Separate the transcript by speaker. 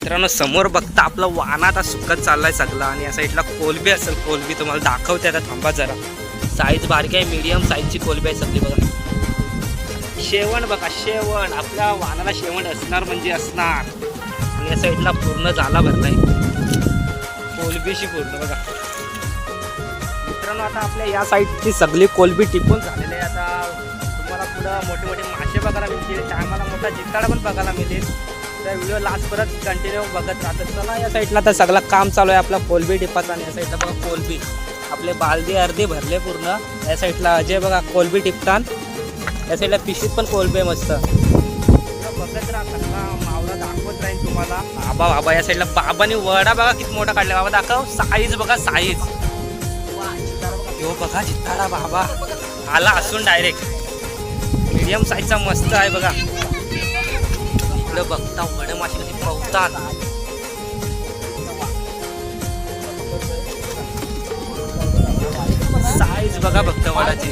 Speaker 1: मित्रांनो समोर बघता आपला वाना आता सुकत चाललाय सगळा आणि या साईडला कोलबी असेल. कोलबी तुम्हाला दाखवते आता, थांबा जरा. साईज बारकी आहे, मीडियम साईजची कोलबी आहे सगळी बघा. शेवण बघा, शेवण आपल्या वानाला शेवण असणार म्हणजे असणार. आणि या साईडला पूर्ण झाला भरलाय कोलबीशी पूर्ण बघा. मित्रांनो आता आपल्या या साईडची सगळी कोलबी टिपून झालेली आहे. आता तुम्हाला पुढं मोठे मोठे मासे बघायला मिळतील, टायमाला मोठा जित्ताडा पण बघायला मिळेल. तर व्हिडिओ लास्ट परत कंटिन्यू बघत राहतात. चला या साईडला तर सगळं काम चालू आहे आपला कोलबी टिपाचा. आणि या साईडला बघा कोलबी आपले बालदी अर्धी भरले पूर्ण. या साईडला अजय बघा कोलबी टिपतान. या साईडला पिशवीत पण कोलबी आहे मस्त. बघत राहतात ना, मावळा दाखवत राहील तुम्हाला. बाबा बाबा या साईडला बाबाने वडा बघा किती मोठा काढला. बाबा दाखव साईज बघा साईज. हो बघा जित्ताडा बाबा आला असून डायरेक्ट मीडियम साईजचा मस्त आहे बघा. इकडे बघता वडे मासे कधी पवतात. साईज बघा बघता वडाची.